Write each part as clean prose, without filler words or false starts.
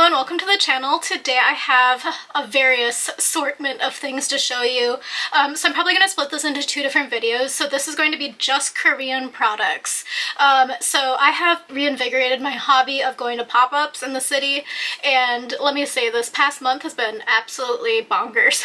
Hello and welcome to the channel. Today I have a various assortment of things to show you. So I'm probably going to split this into two different videos. So this is going to be just Korean products. So I have reinvigorated my hobby of going to pop-ups in the city, and let me say, this past month has been absolutely bonkers.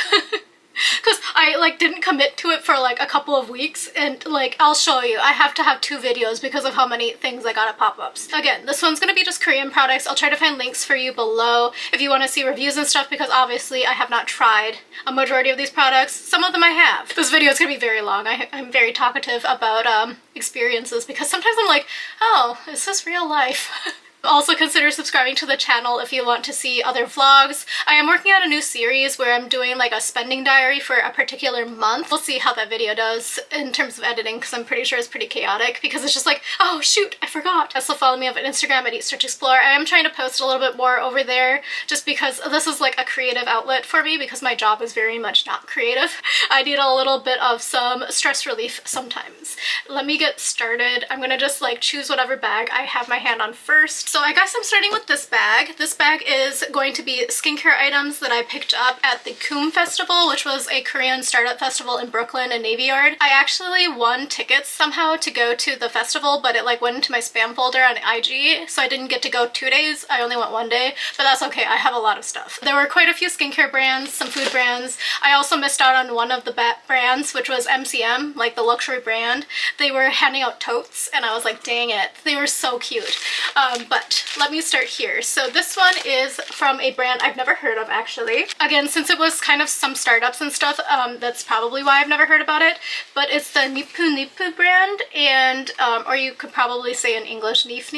Because I didn't commit to it for a couple of weeks, and I'll show you. I have to have two videos because of how many things I got at pop-ups. Again, this one's gonna be just Korean products. I'll try to find links for you below if you want to see reviews and stuff, because obviously I have not tried a majority of these products. Some of them I have. This video is gonna be very long. I'm very talkative about experiences, because sometimes I'm like, oh, is this real life? Also consider subscribing to the channel if you want to see other vlogs. I am working on a new series where I'm doing a spending diary for a particular month. We'll see how that video does in terms of editing, because I'm pretty sure it's pretty chaotic, because it's just oh shoot, I forgot. Also follow me on Instagram at EATSTRETCH. I am trying to post a little bit more over there just because this is a creative outlet for me, because my job is very much not creative. I need a little bit of some stress relief sometimes. Let me get started. I'm gonna just choose whatever bag I have my hand on first. So I guess I'm starting with this bag. This bag is going to be skincare items that I picked up at the KOOM Festival, which was a Korean startup festival in Brooklyn and Navy Yard. I actually won tickets somehow to go to the festival, but it went into my spam folder on IG, so I didn't get to go 2 days. I only went 1 day, but that's okay. I have a lot of stuff. There were quite a few skincare brands, some food brands. I also missed out on one of the brands, which was MCM, the luxury brand. They were handing out totes, and I was like, dang it. They were so cute. But let me start here. So this one is from a brand I've never heard of, actually. Again, since it was kind of some startups and stuff, that's probably why I've never heard about it. But it's the Nipu brand, and or you could probably say in English, Neaf.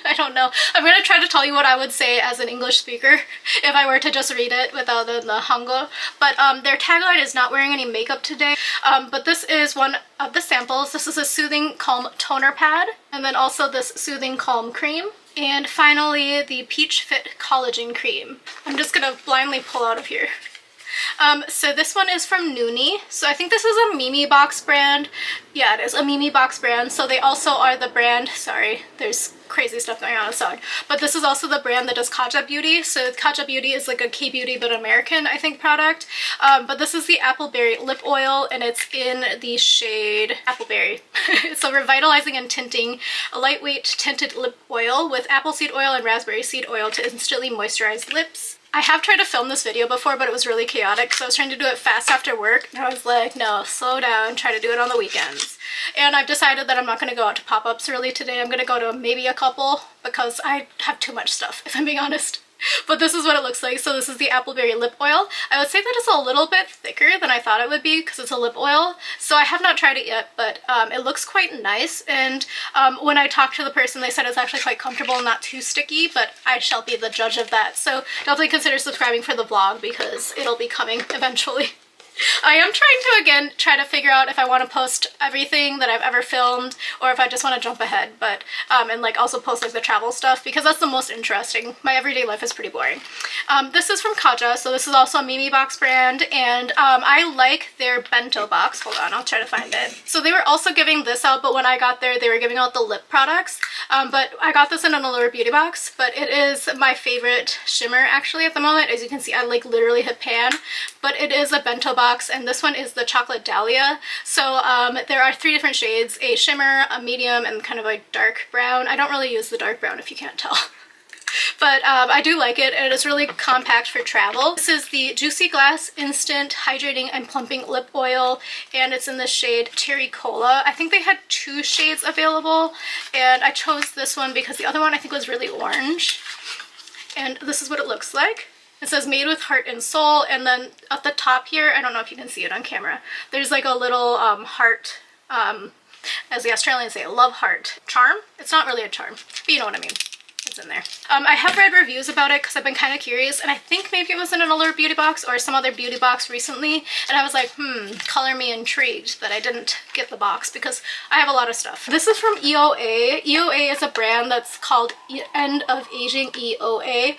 I don't know. I'm gonna try to tell you what I would say as an English speaker if I were to just read it without the Hangul. But their tagline is "not wearing any makeup today." But this is one of the samples. This is a Soothing Calm Toner Pad, and then also this Soothing Calm Cream. And finally, the Peach Fit Collagen Cream. I'm just gonna blindly pull out of here. So this one is from Nooni. So I think this is a Mimi Box brand. Yeah, it is a Mimi Box brand. So they also are the brand, sorry, there's crazy stuff going on outside. But this is also the brand that does Kaja Beauty. So Kaja Beauty is like a K-beauty but American, I think, product. But this is the Appleberry Lip Oil, and it's in the shade Appleberry. It's a revitalizing and tinting, a lightweight tinted lip oil with apple seed oil and raspberry seed oil to instantly moisturize lips. I have tried to film this video before, but it was really chaotic, so I was trying to do it fast after work, and I was like, no, slow down, try to do it on the weekends. And I've decided that I'm not going to go out to pop-ups really today. I'm going to go to maybe a couple, because I have too much stuff, if I'm being honest. But this is what it looks like. So this is the Appleberry Lip Oil. I would say that it's a little bit thicker than I thought it would be, because it's a lip oil. So I have not tried it yet, but it looks quite nice. And when I talked to the person, they said it's actually quite comfortable and not too sticky, but I shall be the judge of that. So definitely consider subscribing for the vlog, because it'll be coming eventually. I am trying to, again, try to figure out if I want to post everything that I've ever filmed, or if I just want to jump ahead, but, and also post the travel stuff, because that's the most interesting. My everyday life is pretty boring. This is from Kaja, so this is also a Mimi Box brand, and I like their bento box. Hold on, I'll try to find it. So they were also giving this out, but when I got there, they were giving out the lip products, but I got this in an Allure beauty box, but it is my favorite shimmer, actually, at the moment. As you can see, I literally hit pan, but it is a bento box. And this one is the Chocolate Dahlia. So there are 3 different shades, a shimmer, a medium, and kind of a dark brown. I don't really use the dark brown, if you can't tell. But I do like it, and it is really compact for travel. This is the Juicy Glass Instant Hydrating and Plumping Lip Oil, and it's in the shade Cherry Cola. I think they had 2 shades available, and I chose this one because the other one I think was really orange. And this is what it looks like. It says made with heart and soul, and then at the top here, I don't know if you can see it on camera, there's a little heart, as the Australians say, a love heart charm. It's not really a charm, but you know what I mean. It's in there. I have read reviews about it because I've been kind of curious, and I think maybe it was in an Allure beauty box or some other beauty box recently, and I was like, color me intrigued that I didn't get the box, because I have a lot of stuff. This is from EOA. EOA is a brand that's called End of Aging EOA,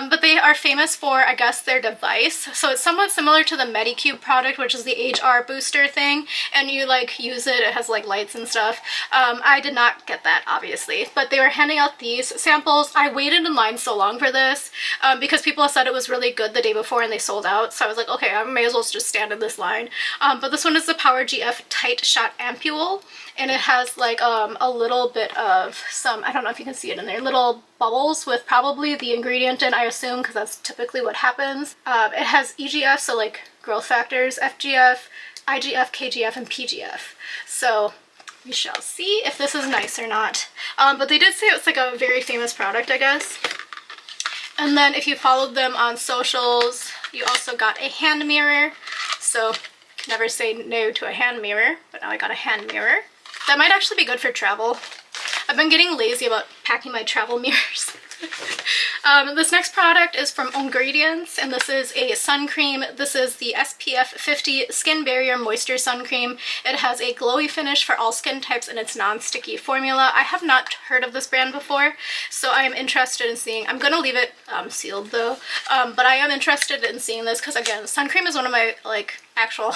but they are famous for, I guess, their device. So it's somewhat similar to the Medicube product, which is the HR booster thing, and you use it, it has lights and stuff. I did not get that, obviously, but they were handing out these samples samples. I waited in line so long for this because people said it was really good the day before and they sold out. So I was like, okay, I may as well just stand in this line. But this one is the Power GF Tight Shot Ampule. And it has like a little bit of some, I don't know if you can see it in there, little bubbles with probably the ingredient in, I assume, because that's typically what happens. It has EGF, so like growth factors, FGF, IGF, KGF, and PGF. So we shall see if this is nice or not. But they did say it's like a very famous product, I guess. And then if you followed them on socials, you also got a hand mirror. So never say no to a hand mirror, but now I got a hand mirror. That might actually be good for travel. I've been getting lazy about packing my travel mirrors. This next product is from Ongredients, and this is a sun cream. This is the SPF 50 Skin Barrier Moisture Sun Cream. It has a glowy finish for all skin types and it's non-sticky formula. I have not heard of this brand before, so I am interested in seeing. I'm going to leave it sealed though, but I am interested in seeing this because, again, sun cream is one of my like actual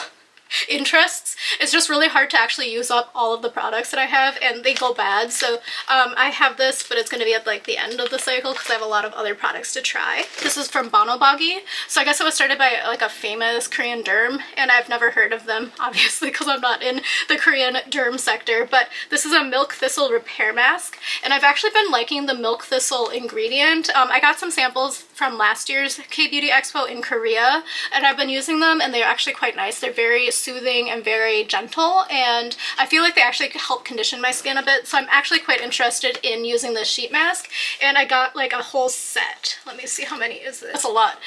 interests. It's just really hard to actually use up all of the products that I have, and they go bad. So I have this, but it's going to be at like the end of the cycle because I have a lot of other products to try. This is from Bano Bagi. So I guess it was started by like a famous Korean derm, and I've never heard of them, obviously, because I'm not in the Korean derm sector. But this is a milk thistle repair mask, and I've actually been liking the milk thistle ingredient. I got some samples from last year's K-Beauty Expo in Korea, and I've been using them, and they're actually quite nice. They're very soothing and very gentle, and I feel like they actually help condition my skin a bit, so I'm actually quite interested in using this sheet mask. And I got like a whole set. Let me see, how many is this? That's a lot.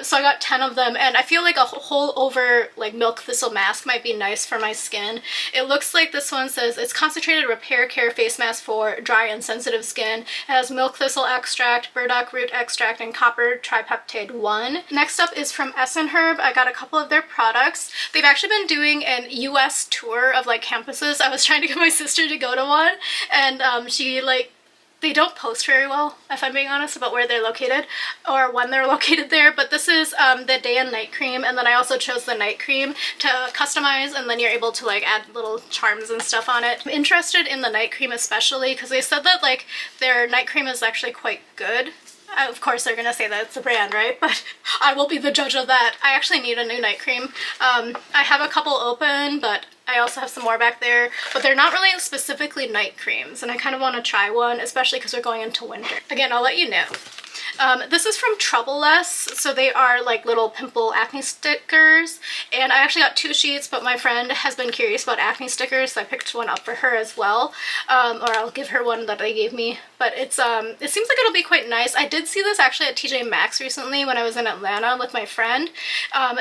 So I got 10 of them, and I feel like a whole over like milk thistle mask might be nice for my skin. It looks like this one says it's concentrated repair care face mask for dry and sensitive skin. It has milk thistle extract, burdock root extract, and copper tripeptide 1. Next up is from Essenherb. I got a couple of their products. They've actually been doing an US tour of like campuses. I was trying to get my sister to go to one, and she like, they don't post very well, if I'm being honest, about where they're located or when they're located there. But this is the day and night cream, and then I also chose the night cream to customize, and then you're able to like add little charms and stuff on it. I'm interested in the night cream especially because they said that like their night cream is actually quite good. Of course they're gonna say that it's a brand, right? But I will be the judge of that. I actually need a new night cream. I have a couple open, but I also have some more back there, but they're not really specifically night creams, and I kind of want to try one, especially because we're going into winter. Again, I'll let you know. This is from Troubleless, so they are like little pimple acne stickers, and I actually got 2 sheets, but my friend has been curious about acne stickers, so I picked one up for her as well, or I'll give her one that they gave me. But it's it seems like it'll be quite nice. I did see this actually at TJ Maxx recently when I was in Atlanta with my friend,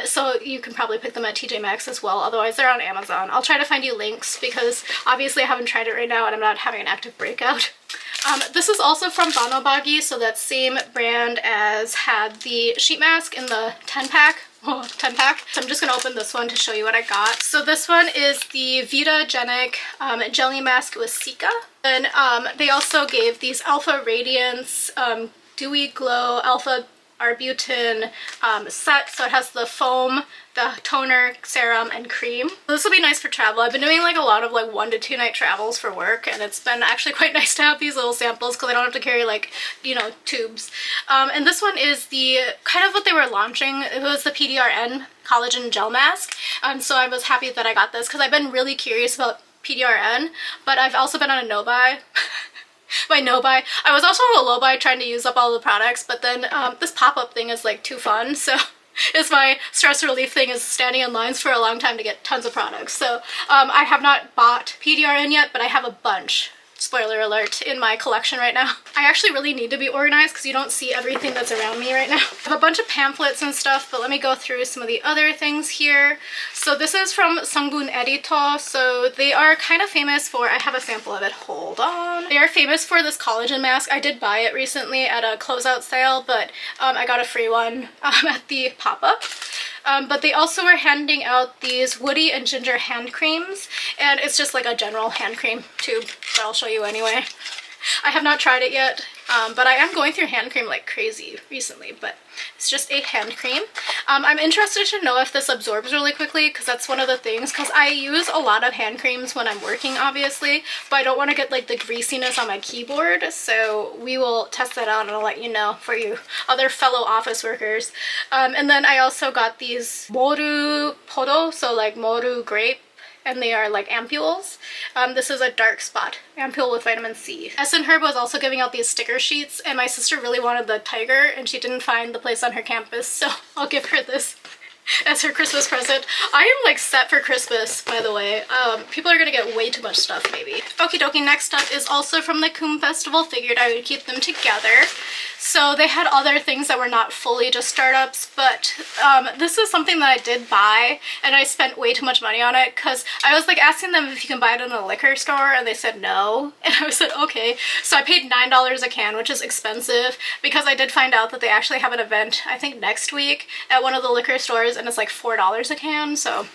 so you can probably pick them at TJ Maxx as well, otherwise they're on Amazon. I'll try to find you links because obviously I haven't tried it right now and I'm not having an active breakout. This is also from Bano Bagi, so that same brand as had the sheet mask in the 10-pack. Oh, 10-pack. So I'm just going to open this one to show you what I got. So this one is the Vitagenic Jelly Mask with Cica. And they also gave these Alpha Radiance Dewy Glow Alpha Arbutin set. So it has the foam, the toner, serum, and cream. This will be nice for travel. I've been doing like a lot of like 1 to 2 night travels for work, and it's been actually quite nice to have these little samples because I don't have to carry like, you know, tubes. And this one is the kind of what they were launching. It was the PDRN collagen gel mask, and so I was happy that I got this because I've been really curious about PDRN, but I've also been on a no-buy. My no-buy. I was also on a low-buy trying to use up all the products, but then this pop-up thing is like too fun, so it's my stress relief thing, is standing in lines for a long time to get tons of products. So I have not bought PDRN yet, but I have a bunch. Spoiler alert, in my collection right now. I actually really need to be organized because you don't see everything that's around me right now. I have a bunch of pamphlets and stuff, but let me go through some of the other things here. So this is from Sungboon Edito. So they are kind of famous for, I have a sample of it, hold on. They are famous for this collagen mask. I did buy it recently at a closeout sale, but I got a free one at the pop-up. But they also were handing out these woody and ginger hand creams, and it's just like a general hand cream tube that I'll show you anyway. I have not tried it yet. but I am going through hand cream like crazy recently, but it's just a hand cream. I'm interested to know if this absorbs really quickly, because that's one of the things, because I use a lot of hand creams when I'm working, obviously, but I don't want to get like the greasiness on my keyboard, so we will test that out and I'll let you know for you other fellow office workers. And then I also got these Moru Podo, so like Moru grape, and they are like ampules. This is a dark spot ampule with vitamin C. Essenherb was also giving out these sticker sheets, and my sister really wanted the tiger and she didn't find the place on her campus, so I'll give her this as her Christmas present. I am like set for Christmas, by the way. People are gonna get way too much stuff maybe. Okie dokie, next up is also from the KOOM Festival. Figured I would keep them together. So they had other things that were not fully just startups, but this is something that I did buy and I spent way too much money on it, because I was like asking them if you can buy it in a liquor store and they said no, and I said okay. So I paid $9 a can, which is expensive, because I did find out that they actually have an event I think next week at one of the liquor stores and it's like $4 a can. So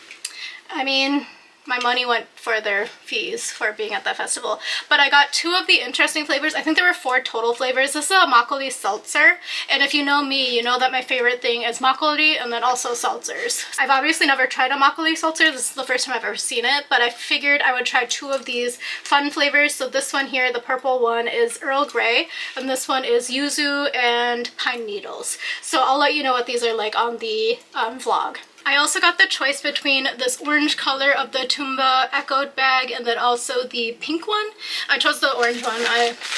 I mean, my money went for their fees for being at that festival. But I got 2 of the interesting flavors. I think there were 4 total flavors. This is a makgeolli seltzer, and if you know me, you know that my favorite thing is makgeolli and then also seltzers. I've obviously never tried a makgeolli seltzer. This is the first time I've ever seen it, but I figured I would try 2 of these fun flavors. So this one here, the purple one, is Earl Grey, and this one is yuzu and pine needles. So I'll let you know what these are like on the vlog. I also got the choice between this orange color of the Tumba Echoed bag and then also the pink one. I chose the orange one,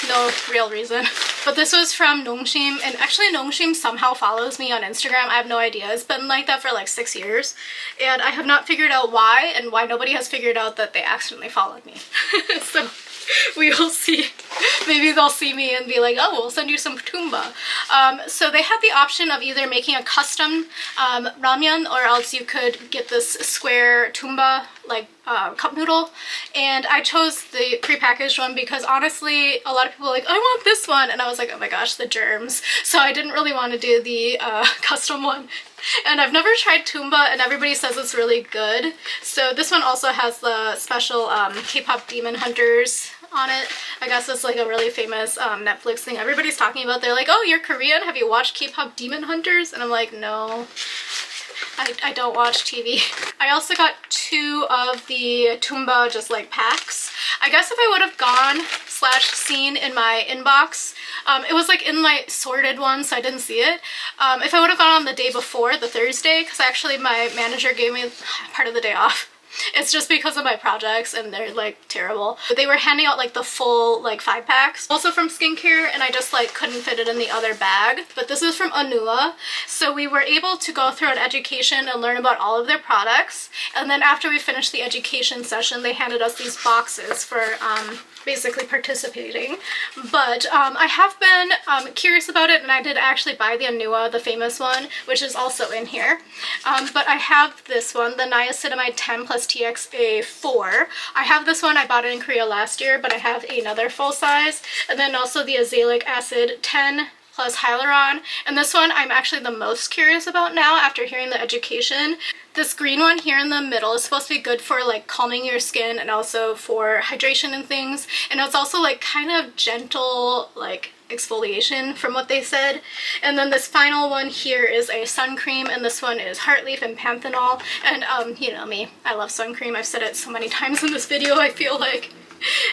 no real reason. But this was from Nongshim, and actually Nongshim somehow follows me on Instagram. I have no idea. It's been like that for like 6 years, and I have not figured out why, and why nobody has figured out that they accidentally followed me. So we will see. Maybe they'll see me and be like, oh, we'll send you some tumba. So they had the option of either making a custom ramyun, or else you could get this square tumba like cup noodle, and I chose the prepackaged one because honestly a lot of people were like, I want this one, and I was like, oh my gosh, the germs. So I didn't really want to do the custom one. And I've never tried tumba, and everybody says it's really good. So this one also has the special K-pop Demon Hunters on it. I guess it's like a really famous Netflix thing everybody's talking about. They're like, oh, you're Korean? Have you watched K-pop Demon Hunters? And I'm like, no. I don't watch TV. I also got 2 of the tumba just like packs. I guess if I would have gone / seen in my inbox, it was like in my sorted one, so I didn't see it. If I would have gone on the day before, the Thursday, because actually my manager gave me part of the day off. It's just because of my projects and they're like terrible. But they were handing out like the full like 5 packs, also from skincare, and I just like couldn't fit it in the other bag. But this is from Anua, so we were able to go through an education and learn about all of their products. And then after we finished the education session, they handed us these boxes for basically participating. But I have been curious about it, and I did actually buy the Anua, the famous one, which is also in here. But I have this one, the Niacinamide 10 plus TXA4. I have this one. I bought it in Korea last year, but I have another full size. And then also the Azelaic Acid 10 plus Hyaluron. And this one I'm actually the most curious about now after hearing the education. This green one here in the middle is supposed to be good for like calming your skin and also for hydration and things. And it's also like kind of gentle like exfoliation from what they said. And then this final one here is a sun cream, and this one is Heartleaf and Panthenol. And you know me, I love sun cream. I've said it so many times in this video, I feel like.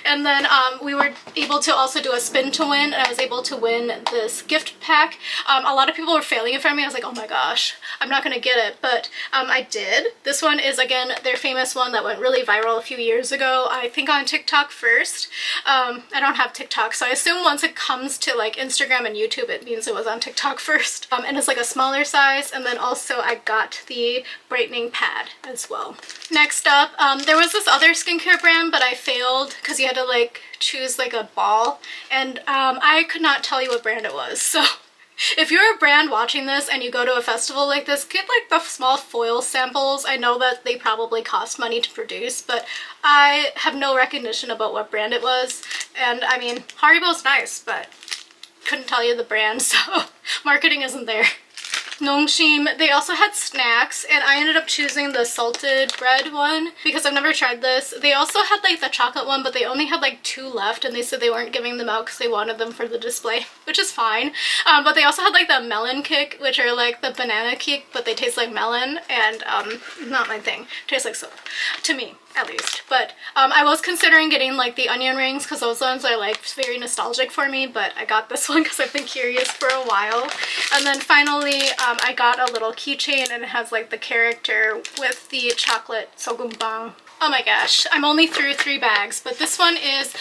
And then we were able to also do a spin to win, and I was able to win this gift pack. A lot of people were failing in front of me. I was like, oh my gosh, I'm not gonna get it, but I did. This one is again their famous one that went really viral a few years ago, I think on TikTok first. I don't have TikTok, so I assume once it comes to like Instagram and YouTube it means it was on TikTok first. And it's like a smaller size. And then also I got the brightening pad as well. Next up, there was this other skincare brand, but I failed because you had to like choose like a ball, and I could not tell you what brand it was. So if you're a brand watching this and you go to a festival like this, get like the small foil samples. I know that they probably cost money to produce, but I have no recognition about what brand it was. And I mean, Haribo's nice, but couldn't tell you the brand, so marketing isn't there. Nongshim. They also had snacks, and I ended up choosing the salted bread one because I've never tried this. They also had like the chocolate one, but they only had like 2 left, and they said they weren't giving them out because they wanted them for the display, which is fine. But they also had like the melon kick, which are like the banana cake, but they taste like melon, and not my thing. Tastes like soap to me, at least. But I was considering getting like the onion rings because those ones are like very nostalgic for me, but I got this one because I've been curious for a while. And then finally I got a little keychain, and it has like the character with the chocolate Sungboon. Oh my gosh, I'm only through 3 bags, but this one is,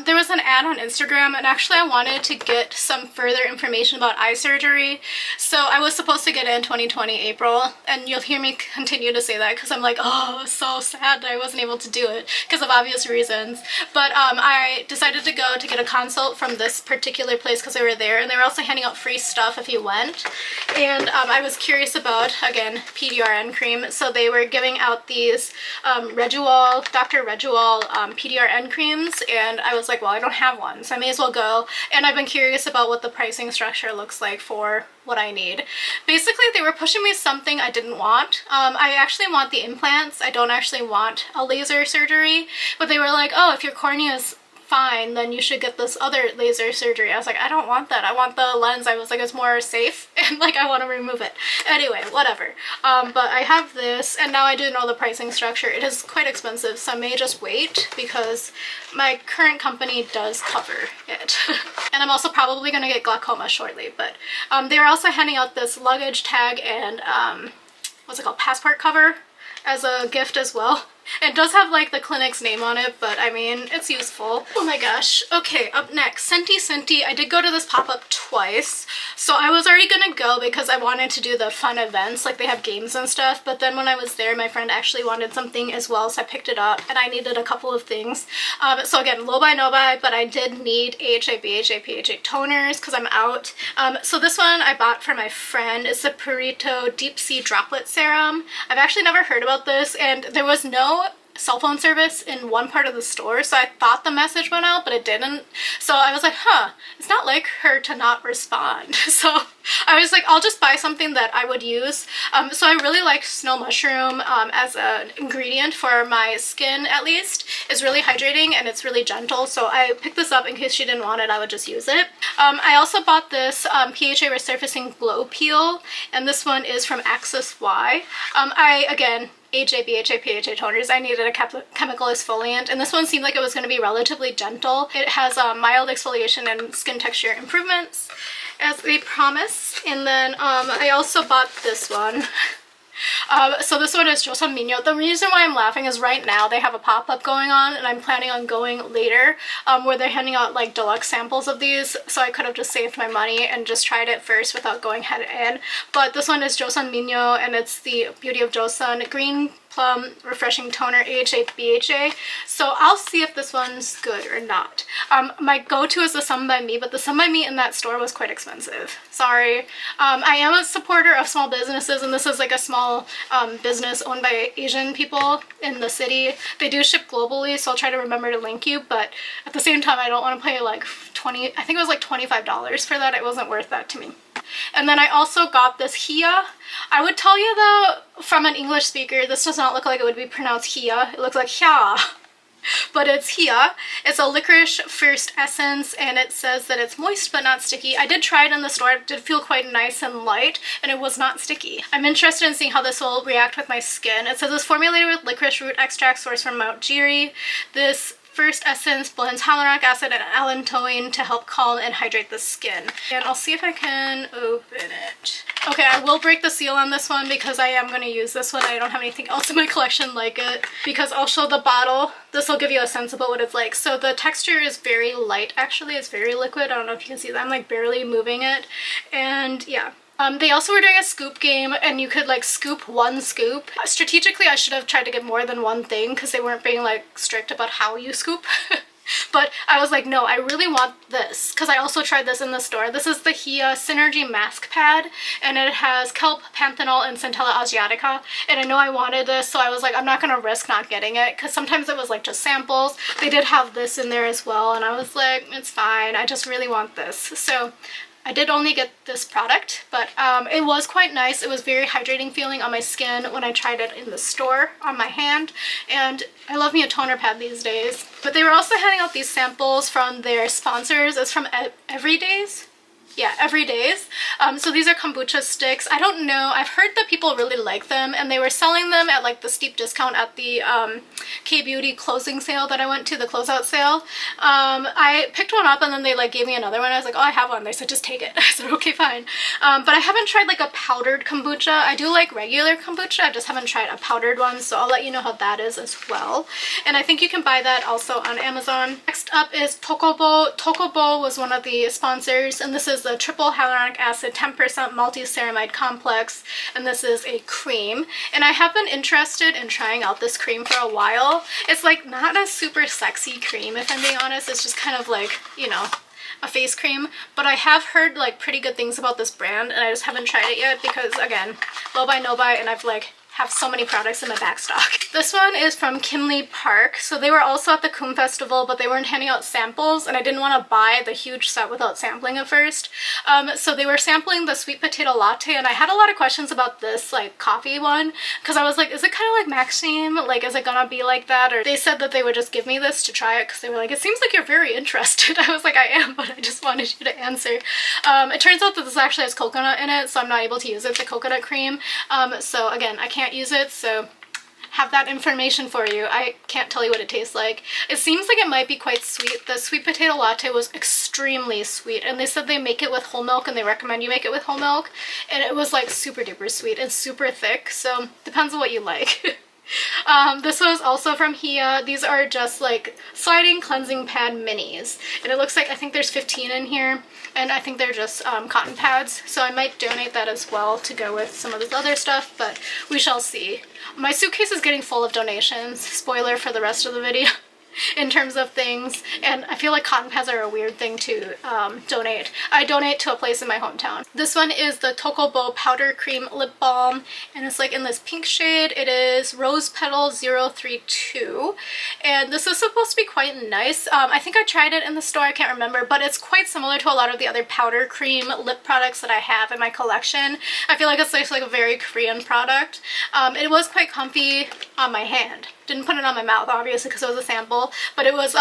there was an ad on Instagram, and actually I wanted to get some further information about eye surgery. So I was supposed to get it in 2020 April, and you'll hear me continue to say that because I'm like, oh, so sad that I wasn't able to do it because of obvious reasons. But I decided to go to get a consult from this particular place because they were there, and they were also handing out free stuff if you went. And I was curious about, again, PDRN cream, so they were giving out these Rejuall, Dr. Rejuall PDRN creams, and I was like, well, I don't have one, so I may as well go. And I've been curious about what the pricing structure looks like for what I need. Basically, they were pushing me something I didn't want. I actually want the implants. I don't actually want a laser surgery, but they were like, oh, if your cornea is fine, then you should get this other laser surgery. I was like, I don't want that. I want the lens. I was like, it's more safe, and like I want to remove it. Anyway, whatever. But I have this, and now I do know the pricing structure. It is quite expensive, so I may just wait because my current company does cover it. And I'm also probably going to get glaucoma shortly, but they were also handing out this luggage tag and what's it called, passport cover as a gift as well. It does have like the clinic's name on it, but I mean, it's useful. Oh my gosh. Okay, up next, Santi Senti. I did go to this pop-up twice, so I was already gonna go because I wanted to do the fun events, like they have games and stuff, but then when I was there, my friend actually wanted something as well, so I picked it up, and I needed a couple of things. So again, low buy, no buy, but I did need AHA, BHA, PHA toners because I'm out. So this one I bought for my friend. It's the Purito Deep Sea Droplet Serum. I've actually never heard about this, and there was no cell phone service in one part of the store, so I thought the message went out, but it didn't. So I was like, huh, it's not like her to not respond. So I was like, I'll just buy something that I would use. So I really like snow mushroom as an ingredient for my skin, at least. It's really hydrating and it's really gentle, so I picked this up in case she didn't want it. I would just use it. I also bought this PHA Resurfacing Glow Peel, and this one is from Axis Y. Again, AHA, BHA, PHA toners. I needed a chemical exfoliant, and this one seemed like it was going to be relatively gentle. It has mild exfoliation and skin texture improvements, as they promise. And then I also bought this one. So this one is Joseon. The reason why I'm laughing is right now they have a pop-up going on, and I'm planning on going later where they're handing out like deluxe samples of these, so I could have just saved my money and just tried it first without going head in. But this one is Joseon, and it's the Beauty of Joseon Green Plum Refreshing Toner AHA BHA. So I'll see if this one's good or not. My go-to is the Some by Me, but the Some by Me in that store was quite expensive. Sorry. I am a supporter of small businesses, and this is like a small business owned by Asian people in the city. They do ship globally, so I'll try to remember to link you, but at the same time I don't want to pay like I think it was like $25 for that. It wasn't worth that to me. And then I also got this Hyaah. I would tell you though, from an English speaker, this does not look like it would be pronounced Hyaah. It looks like Hyaah. But it's Hyaah. It's a licorice first essence, and it says that it's moist but not sticky. I did try it in the store. It did feel quite nice and light, and it was not sticky. I'm interested in seeing how this will react with my skin. It says it's formulated with licorice root extract sourced from Mount Jiri. This first essence blends hyaluronic acid and allantoin to help calm and hydrate the skin. And I'll see if I can open it. Okay, I will break the seal on this one because I am going to use this one. I don't have anything else in my collection like it, because I'll show the bottle. This will give you a sense about what it's like. So the texture is very light, actually. It's very liquid. I don't know if you can see that. I'm like barely moving it. And yeah. They also were doing a scoop game, and you could like scoop one scoop. Strategically, I should have tried to get more than one thing because they weren't being like strict about how you scoop. But I was like, no, I really want this because I also tried this in the store. This is the Hyaah Synergy Mask Pad, and it has kelp, panthenol, and Centella asiatica. And I know I wanted this, so I was like, I'm not going to risk not getting it because sometimes it was like just samples. They did have this in there as well, and I was like, it's fine. I just really want this. So I did only get this product, but it was quite nice. It was very hydrating feeling on my skin when I tried it in the store on my hand, and I love me a toner pad these days. But they were also handing out these samples from their sponsors. It's from Everydaze. Yeah, Everydaze. So these are kombucha sticks. I don't know. I've heard that people really like them, and they were selling them at like the steep discount at the K-Beauty closing sale that I went to, the closeout sale. I picked one up and then they like gave me another one. I was like, oh, I have one. They said, just take it. I said, okay, fine. But I haven't tried like a powdered kombucha. I do like regular kombucha. I just haven't tried a powdered one, so I'll let you know how that is as well. And I think you can buy that also on Amazon. Next up is Tocobo. Tocobo was one of the sponsors, and this is the triple hyaluronic acid 10% multi-ceramide complex, and this is a cream. And I have been interested in trying out this cream for a while. It's like not a super sexy cream, if I'm being honest. It's just kind of like, you know, a face cream, but I have heard like pretty good things about this brand, and I just haven't tried it yet because, again, low buy no buy, and I've like have so many products in my back stock. This one is from Kimlyparc. So they were also at the KOOM Festival, but they weren't handing out samples, and I didn't want to buy the huge set without sampling at first. So they were sampling the sweet potato latte, and I had a lot of questions about this like coffee one, because I was like, is it kind of like Maxim? Like, is it gonna be like that? Or they said that they would just give me this to try it because they were like, it seems like you're very interested. I was like, I am, but I just wanted you to answer. It turns out that this actually has coconut in it, so I'm not able to use it, the coconut cream. So again, I can't use it, so have that information for you. I can't tell you what it tastes like. It seems like it might be quite sweet. The sweet potato latte was extremely sweet, and they said they make it with whole milk, and they recommend you make it with whole milk, and it was like super duper sweet and super thick, so depends on what you like. This was also from Hyaah. These are just like sliding cleansing pad minis, and it looks like, I think there's 15 in here, and I think they're just cotton pads, so I might donate that as well to go with some of this other stuff, but we shall see. My suitcase is getting full of donations, spoiler for the rest of the video, in terms of things, and I feel like cotton pads are a weird thing to donate. I donate to a place in my hometown. This one is the Tocobo Powder Cream Lip Balm, and it's like in this pink shade. It is Rose Petal 032, and this is supposed to be quite nice. I think I tried it in the store, I can't remember, but it's quite similar to a lot of the other powder cream lip products that I have in my collection. I feel like it's like a very Korean product. It was quite comfy on my hand. Didn't put it on my mouth, obviously, because it was a sample, but it was,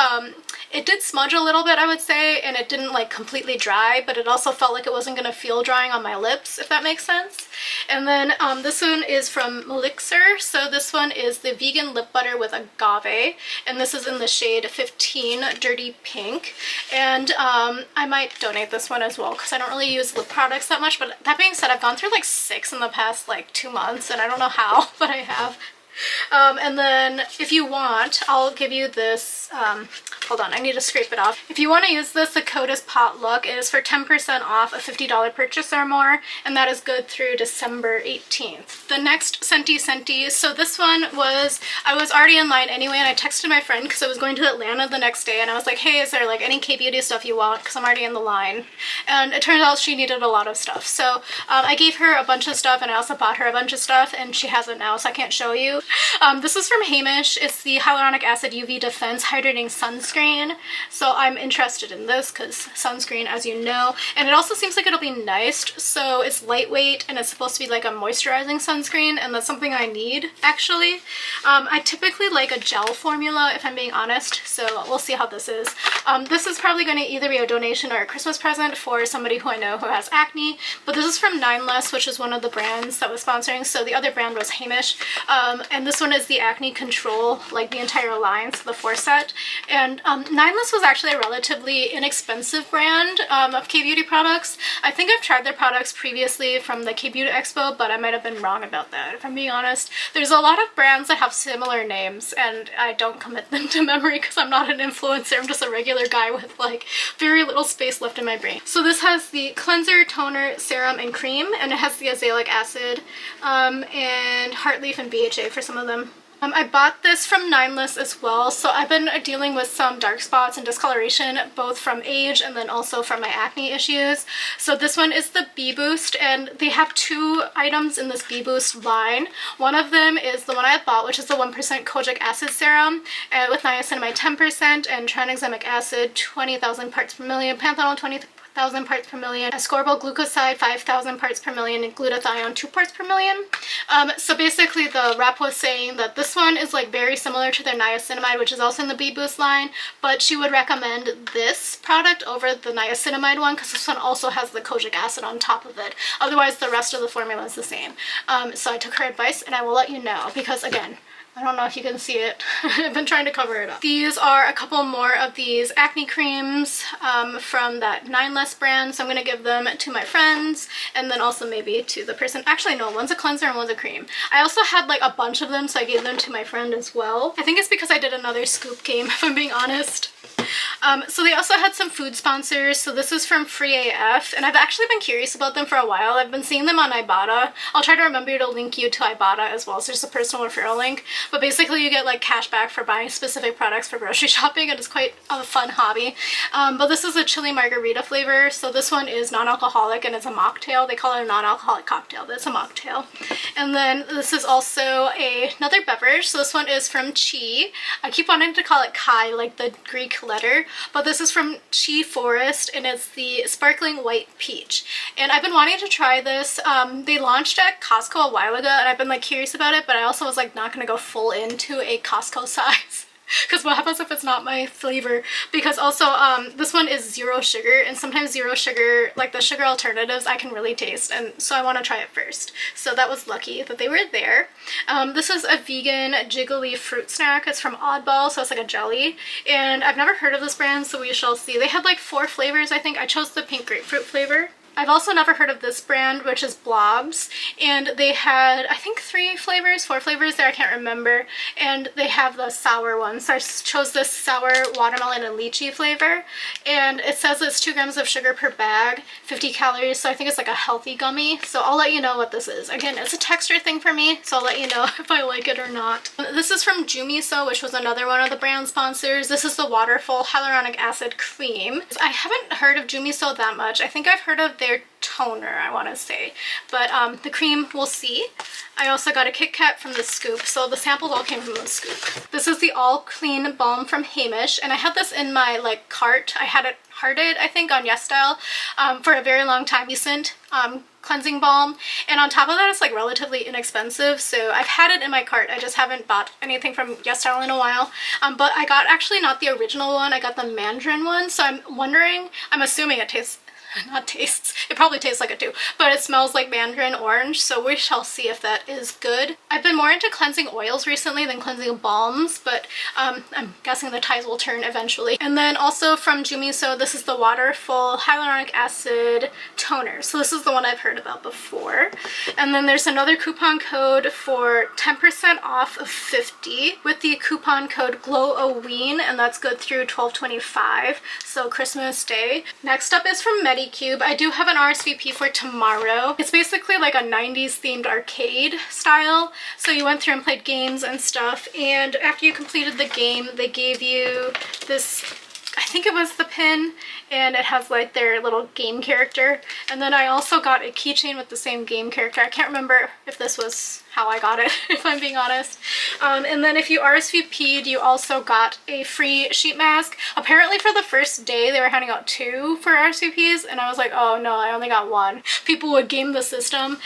it did smudge a little bit, I would say, and it didn't like completely dry, but it also felt like it wasn't going to feel drying on my lips, if that makes sense. And then this one is from Elixir. So this one is the vegan lip butter with agave, and this is in the shade 15 Dirty Pink, and I might donate this one as well because I don't really use lip products that much. But that being said, I've gone through like 6 in the past like 2 months, and I don't know how, but I have. And then if you want, I'll give you this, hold on, I need to scrape it off. If you want to use this, the code is potluck. It is for 10% off a $50 purchase or more, and that is good through December 18th. The next Santi Senti, so this one was, I was already in line anyway, and I texted my friend because I was going to Atlanta the next day, and I was like, hey, is there like any K-beauty stuff you want, because I'm already in the line. And it turns out she needed a lot of stuff, so I gave her a bunch of stuff, and I also bought her a bunch of stuff, and she has it now, so I can't show you. This is from Hamish. It's the Hyaluronic Acid UV Defense Hydrating Sunscreen. So I'm interested in this because sunscreen, as you know, and it also seems like it'll be nice. So it's lightweight, and it's supposed to be like a moisturizing sunscreen, and that's something I need, actually. I typically like a gel formula, if I'm being honest, so we'll see how this is. This is probably going to either be a donation or a Christmas present for somebody who I know who has acne, but this is from 9 Less, which is one of the brands that was sponsoring. So the other brand was Hamish, and this one is the Acne Control, like the entire line, so the 4 set. And 9 Less was actually a relatively inexpensive brand of K-beauty products. I think I've tried their products previously from the K-beauty Expo, but I might have been wrong about that, if I'm being honest. There's a lot of brands that have similar names, and I don't commit them to memory because I'm not an influencer. I'm just a regular guy with like very little space left in my brain. So this has the cleanser, toner, serum, and cream, and it has the azelaic acid and heart leaf and BHA for some of them. I bought this from 9 Less as well, so I've been dealing with some dark spots and discoloration, both from age and then also from my acne issues. So this one is the Bee Boost, and they have 2 items in this Bee Boost line. One of them is the one I had bought, which is the 1% kojic acid serum with niacinamide 10% and tranexamic acid 20,000 parts per million, panthenol 20,000 5,000 parts per million, ascorbyl glucoside 5,000 parts per million, and glutathione 2 parts per million. So basically the rep was saying that this one is like very similar to their niacinamide, which is also in the Bee Boost line, but she would recommend this product over the niacinamide one because this one also has the kojic acid on top of it. Otherwise the rest of the formula is the same. So I took her advice and I will let you know because again, I don't know if you can see it. I've been trying to cover it up. These are a couple more of these acne creams from that 9 Less brand. So I'm going to give them to my friends and then also maybe to the person. Actually, no, one's a cleanser and one's a cream. I also had like a bunch of them, so I gave them to my friend as well. I think it's because I did another scoop game, if I'm being honest. So they also had some food sponsors. So this is from Free AF, and I've actually been curious about them for a while. I've been seeing them on Ibotta. I'll try to remember to link you to Ibotta as well, so there's a personal referral link. But basically you get like cash back for buying specific products for grocery shopping, and it's quite a fun hobby. But this is a chili margarita flavor. So this one is non-alcoholic and it's a mocktail. They call it a non-alcoholic cocktail, but it's a mocktail. And then this is also another beverage. So this one is from Chi. I keep wanting to call it Kai, like the Greek letter, but this is from Chi Forest and it's the sparkling white peach. And I've been wanting to try this. They launched at Costco a while ago and I've been like curious about it, but I also was like not gonna go full into a Costco size because what happens if it's not my flavor? Because also this one is 0 sugar, and sometimes 0 sugar, like the sugar alternatives, I can really taste, and so I want to try it first. So that was lucky that they were there. This is a vegan jiggly fruit snack. It's from Oddball, so it's like a jelly, and I've never heard of this brand, so we shall see. They had like 4 flavors, I think. I chose the pink grapefruit flavor. I've also never heard of this brand, which is Blobs, and they had, I think 4 flavors there, I can't remember, and they have the sour one, so I chose this sour watermelon and lychee flavor, and it says it's 2 grams of sugar per bag, 50 calories, so I think it's like a healthy gummy, so I'll let you know what this is. Again, it's a texture thing for me, so I'll let you know if I like it or not. This is from Jumiso, which was another one of the brand sponsors. This is the Waterful Hyaluronic Acid Cream. I haven't heard of Jumiso that much. I think I've heard of their toner, I want to say, but the cream, we'll see. I also got a Kit Kat from the Scoop, so the samples all came from the Scoop. This is the All Clean Balm from Hamish, and I had this in my like cart. I had it hearted, I think, on YesStyle for a very long time. Recent cleansing balm, and on top of that it's like relatively inexpensive, so I've had it in my cart. I just haven't bought anything from YesStyle in a while, but I got actually not the original one, I got the Mandarin one, so I'm wondering, I'm assuming it tastes, it probably tastes like it too, but it smells like mandarin orange, so we shall see if that is good. I've been more into cleansing oils recently than cleansing balms, but I'm guessing the tides will turn eventually. And then also from Jumiso, this is the Waterful Hyaluronic Acid Toner. So this is the one I've heard about before. And then there's another coupon code for 10% off of 50 with the coupon code GLOWAWEEN, and that's good through 12/25, so Christmas Day. Next up is from Medicube. I do have an RSVP for tomorrow. It's basically like a 90s themed arcade style. So you went through and played games and stuff, and after you completed the game, they gave you this, I think it was the pin, and it has like their little game character. And then I also got a keychain with the same game character. I can't remember if this was how I got it, if I'm being honest. And then if you RSVP'd, you also got a free sheet mask. Apparently for the first day they were handing out 2 for RSVPs, and I was like, oh no, I only got 1. People would game the system,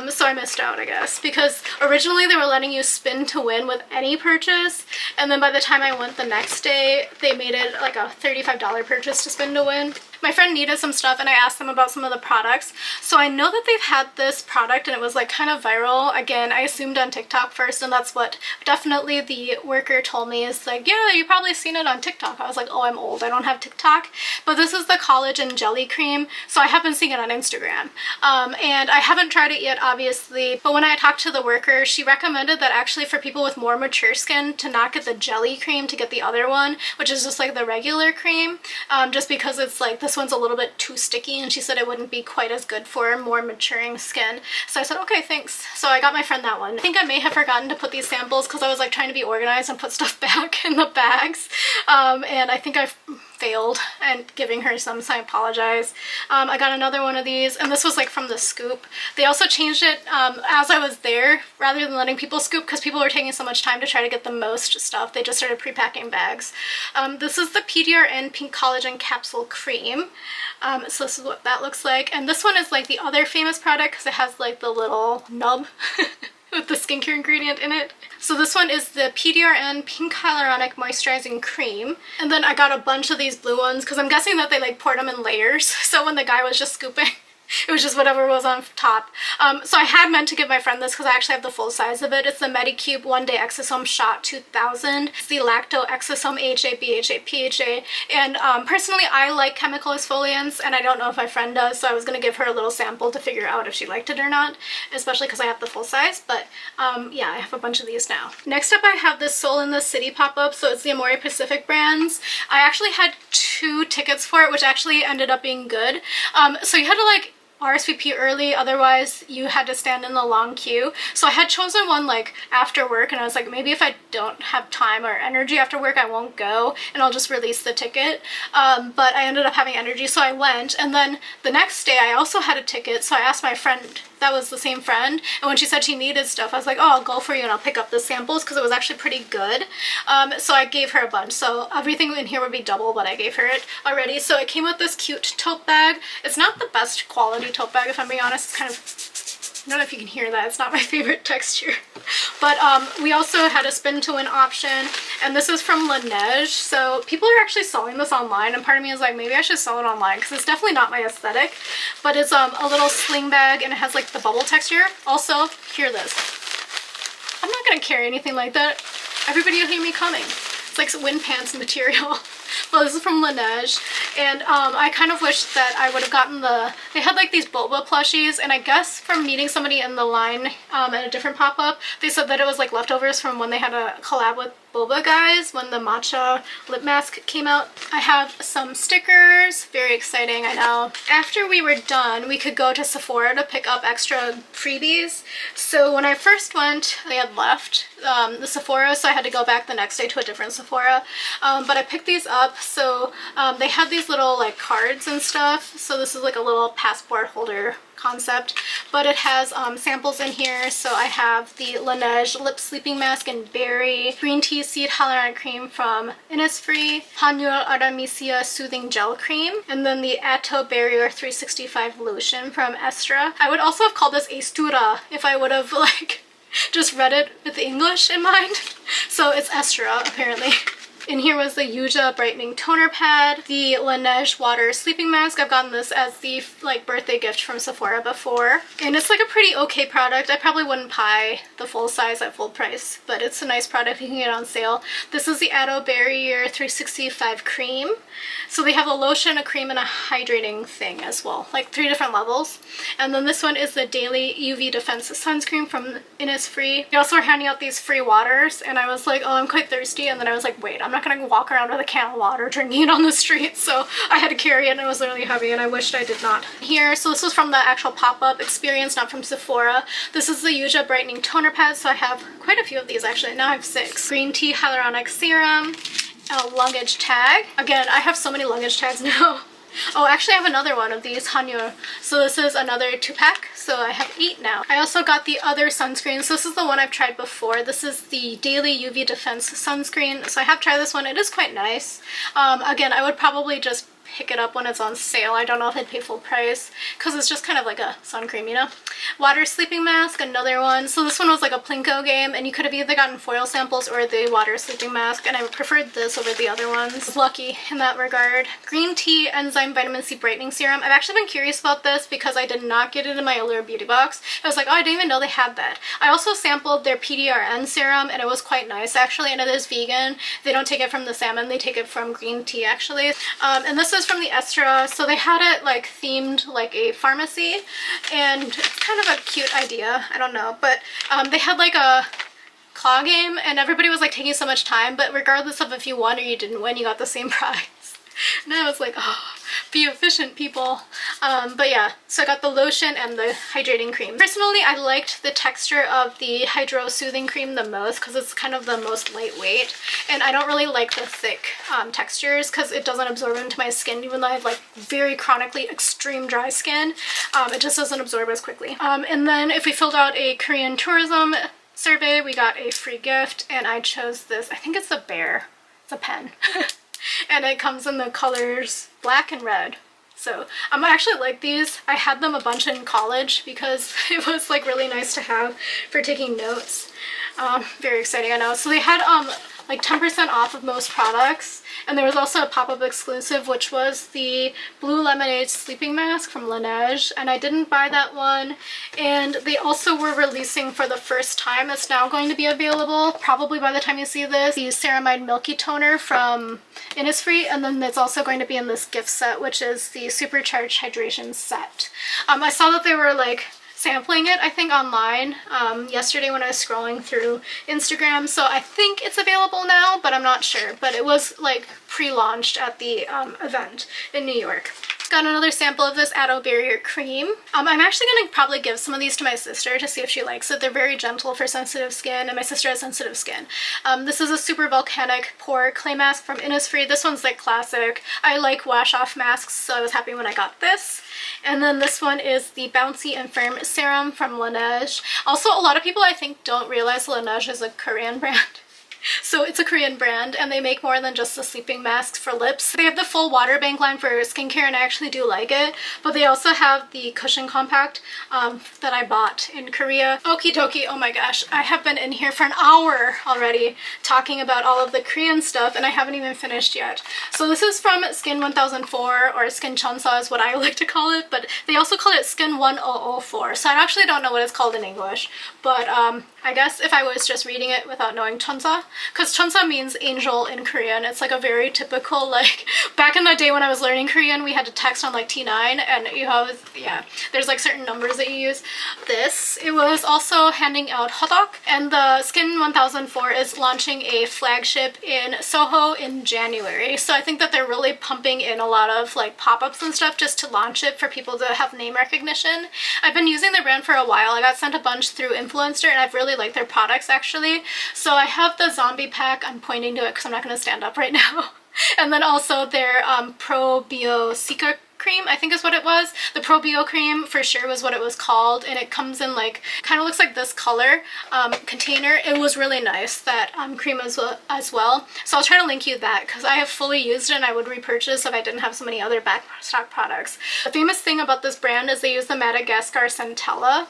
so I missed out, I guess, because originally they were letting you spin to win with any purchase, and then by the time I went the next day, they made it like a $35 purchase to spin to win. My friend needed some stuff and I asked them about some of the products. So I know that they've had this product and it was like kind of viral. Again, I assumed on TikTok first, and that's what definitely the worker told me, is like, yeah, you probably seen it on TikTok. I was like, oh, I'm old, I don't have TikTok. But this is the collagen jelly cream, so I have been seeing it on Instagram. And I haven't tried it yet, obviously, but when I talked to the worker, she recommended that actually for people with more mature skin to not get the jelly cream, to get the other one, which is just like the regular cream, just because it's like, this one's a little bit too sticky, and she said it wouldn't be quite as good for more maturing skin. So I said, okay, thanks. So I got my friend that one. I think I may have forgotten to put these samples because I was like trying to be organized and put stuff back in the bags, and I think I failed and giving her some, so I apologize. I got another one of these, and this was like from the Scoop. They also changed it as I was there, rather than letting people scoop, because people were taking so much time to try to get the most stuff. They just started pre-packing bags. This is the PDRN Pink Collagen Capsule Cream. So this is what that looks like. And this one is like the other famous product because it has like the little nub with the skincare ingredient in it. So this one is the PDRN Pink Hyaluronic Moisturizing Cream. And then I got a bunch of these blue ones because I'm guessing that they like poured them in layers. So when the guy was just scooping, it was just whatever was on top. So I had meant to give my friend this because I actually have the full size of it. It's the Medicube One Day Exosome Shot 2000. It's the Lacto Exosome AHA, BHA, PHA. And personally, I like chemical exfoliants, and I don't know if my friend does, so I was going to give her a little sample to figure out if she liked it or not, especially because I have the full size. But yeah, I have a bunch of these now. Next up, I have this Seoul in the City pop-up. So it's the Amore Pacific brands. I actually had 2 tickets for it, which actually ended up being good. So you had to like RSVP early, otherwise you had to stand in the long queue. So I had chosen one like after work, and I was like, maybe if I don't have time or energy after work, I won't go and I'll just release the ticket. But I ended up having energy, so I went. And then the next day I also had a ticket, so I asked my friend that was the same friend, and when she said she needed stuff, I was like, oh, I'll go for you and I'll pick up the samples because it was actually pretty good. So I gave her a bunch, so everything in here would be double what I gave her it already. So it came with this cute tote bag. It's not the best quality tote bag, if I'm being honest. It's kind of, I don't know if you can hear that, it's not my favorite texture. But we also had a spin to win option, and this is from Laneige. So people are actually selling this online, and part of me is like, maybe I should sell it online because it's definitely not my aesthetic. But it's a little sling bag, and it has like the bubble texture. Also, hear this. I'm not gonna carry anything like that. Everybody will hear me coming. It's like wind pants material. Well, this is from Laneige, and I kind of wish that I would have gotten they had like these boba plushies, and I guess from meeting somebody in the line at a different pop-up, they said that it was like leftovers from when they had a collab with boba guys when the matcha lip mask came out. I have some stickers, very exciting, I know. After we were done, we could go to Sephora to pick up extra freebies. So when I first went, they had left the Sephora, so I had to go back the next day to a different Sephora. But I picked these up. So they had these little like cards and stuff. So this is like a little passport holder concept, but it has samples in here. So I have the Laneige Lip Sleeping Mask in Berry, Green Tea Seed Hyaluronic Cream from Innisfree, Hanyul Artemisia Soothing Gel Cream, and then the Atto Barrier 365 Lotion from Aestura. I would also have called this Aestura if I would have like just read it with the English in mind. So it's Aestura apparently. In here was the Hyaah Brightening Toner Pad, the Laneige Water Sleeping Mask. I've gotten this as the like birthday gift from Sephora before. And it's like a pretty okay product. I probably wouldn't buy the full size at full price, but it's a nice product. You can get it on sale. This is the Atto Barrier 365 Cream. So they have a lotion, a cream, and a hydrating thing as well. Like 3 different levels. And then this one is the Daily UV Defense Sunscreen from Innisfree. They also were handing out these free waters, and I was like, oh, I'm quite thirsty. And then I was like, wait, I'm not gonna walk around with a can of water drinking it on the street, so I had to carry it, and it was really heavy, and I wished I did not. Here, so this was from the actual pop-up experience, not from Sephora. This is the Hyaah Brightening Toner Pad, so I have quite a few of these actually. Now I have 6. Green Tea Hyaluronic Serum, and a luggage tag. Again, I have so many luggage tags now. Oh, actually I have another one of these Hanyul. So this is another 2-pack, so I have 8 now. I also got the other sunscreen. So this is the one I've tried before. This is the Daily UV Defense Sunscreen. So I have tried this one. It is quite nice. Again, I would probably just pick it up when it's on sale. I don't know if I'd pay full price because it's just kind of like a sun cream, you know? Water Sleeping Mask, another one. So this one was like a Plinko game, and you could have either gotten foil samples or the Water Sleeping Mask, and I preferred this over the other ones. Lucky in that regard. Green Tea Enzyme Vitamin C Brightening Serum. I've actually been curious about this because I did not get it in my Allure beauty box. I was like, oh, I didn't even know they had that. I also sampled their PDRN serum, and it was quite nice actually, and it is vegan. They don't take it from the salmon, they take it from green tea actually. And this is from the Aestura, so they had it like themed like a pharmacy, and it's kind of a cute idea, I don't know, but they had like a claw game, and everybody was like taking so much time, but regardless of if you won or you didn't win, you got the same prize. And I was like, oh, be efficient, people. But yeah, so I got the lotion and the hydrating cream. Personally, I liked the texture of the Hydro Soothing Cream the most because it's kind of the most lightweight. And I don't really like the thick textures because it doesn't absorb into my skin, even though I have like very chronically extreme dry skin. It just doesn't absorb as quickly. And then if we filled out a Korean tourism survey, we got a free gift, and I chose this. I think it's a bear. It's a pen. And it comes in the colors black and red. So I actually like these. I had them a bunch in college because it was like really nice to have for taking notes. Very exciting, I know. So they had like 10% off of most products, and there was also a pop-up exclusive, which was the Blue Lemonade Sleeping Mask from Laneige, and I didn't buy that one. And they also were releasing for the first time, it's now going to be available probably by the time you see this, the Ceramide Milky Toner from Innisfree, and then it's also going to be in this gift set, which is the Supercharged Hydration Set. I saw that they were like sampling it, I think, online yesterday when I was scrolling through Instagram, so I think it's available now, but I'm not sure. But it was like pre-launched at the event in New York. Got another sample of this Aloe Barrier Cream. I'm actually going to probably give some of these to my sister to see if she likes it. They're very gentle for sensitive skin, and my sister has sensitive skin. This is a Super Volcanic Pore Clay Mask from Innisfree. This one's like classic. I like wash-off masks, so I was happy when I got this. And then this one is the Bouncy and Firm Serum from Laneige. Also, a lot of people I think don't realize Laneige is a Korean brand. So it's a Korean brand, and they make more than just the sleeping masks for lips. They have the full water bank line for skincare, and I actually do like it. But they also have the cushion compact that I bought in Korea. Okie dokie, oh my gosh. I have been in here for an hour already talking about all of the Korean stuff, and I haven't even finished yet. So this is from Skin 1004, or Skin Chunsa is what I like to call it, but they also call it Skin 1004. So I actually don't know what it's called in English, but I guess if I was just reading it without knowing Chunsa, because Chunsa means angel in Korean. It's like a very typical, like, back in the day when I was learning Korean, we had to text on like T9, and you have, yeah, there's like certain numbers that you use. This, it was also handing out hotdog, and the Skin 1004 is launching a flagship in Soho in January. So I think that they're really pumping in a lot of like pop-ups and stuff just to launch it for people to have name recognition. I've been using the brand for a while. I got sent a bunch through Influencer, and I've really liked their products actually. So I have the zombie pack. I'm pointing to it because I'm not going to stand up right now. And then also their Pro Bio Cica cream, I think is what it was. The Pro Bio cream for sure was what it was called, and it comes in like, kind of looks like this color container. It was really nice, that cream as well. So I'll try to link you that because I have fully used it and I would repurchase if I didn't have so many other back stock products. The famous thing about this brand is they use the Madagascar Centella.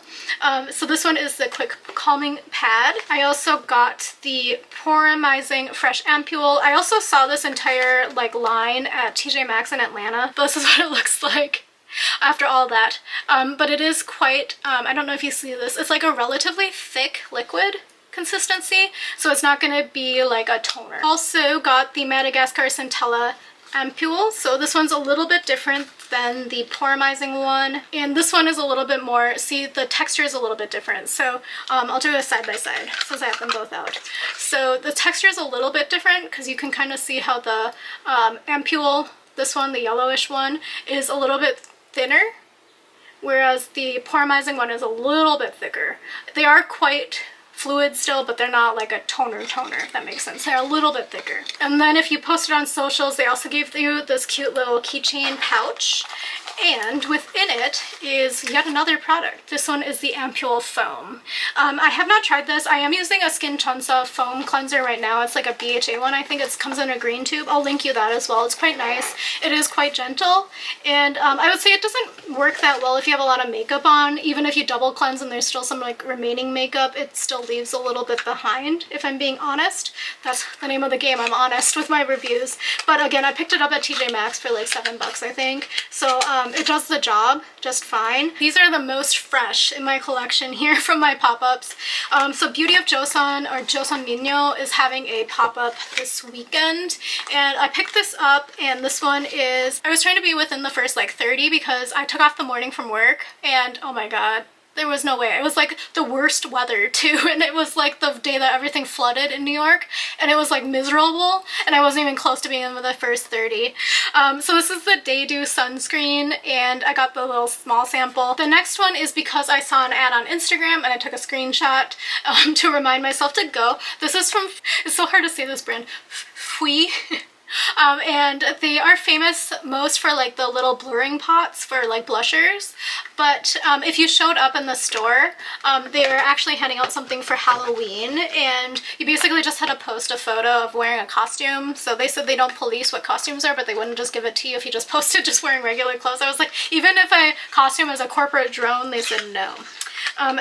So this one is the quick calming pad. I also got the Porumizing Fresh Ampule. I also saw this entire like line at TJ Maxx in Atlanta. But this is what it looks like after all that. But it is quite, I don't know if you see this, it's like a relatively thick liquid consistency, so it's not going to be like a toner. Also got the Madagascar Centella Ampule. So this one's a little bit different than the Porumizing one, and this one is a little bit more, see, the texture is a little bit different. So I'll do a side by side since I have them both out. So the texture is a little bit different because you can kind of see how the Ampule, this one, the yellowish one, is a little bit thinner, whereas the Porumizing one is a little bit thicker. They are quite fluid still, but they're not like a toner, if that makes sense. They're a little bit thicker. And then if you post it on socials, they also gave you this cute little keychain pouch, and within it is yet another product. This one is the Ampule Foam. I have not tried this. I am using a Skin Chunsa foam cleanser right now. It's like a BHA one. I think it comes in a green tube. I'll link you that as well. It's quite nice. It is quite gentle, and I would say it doesn't work that well if you have a lot of makeup on. Even if you double cleanse and there's still some like remaining makeup, it still leaves a little bit behind, if I'm being honest. That's the name of the game. I'm honest with my reviews. But again, I picked it up at TJ Maxx for like $7, I think. So it does the job just fine. These are the most fresh in my collection here from my pop-ups. So Beauty of Joseon, or Joseon Minyo, is having a pop-up this weekend, and I picked this up, and this one is, I was trying to be within the first like 30 because I took off the morning from work, and oh my god, There was no way. It was like the worst weather too, and it was like the day that everything flooded in New York, and it was like miserable, and I wasn't even close to being in the first 30. So this is the Day Dew sunscreen, and I got the little small sample. The next one is because I saw an ad on Instagram and I took a screenshot to remind myself to go. This is from, it's so hard to say this brand, Fui. And they are famous most for like the little blurring pots for like blushers, but if you showed up in the store, they were actually handing out something for Halloween, and you basically just had to post a photo of wearing a costume. So they said they don't police what costumes are, but they wouldn't just give it to you if you just posted just wearing regular clothes. I was like, even if I costume as a corporate drone, they said no.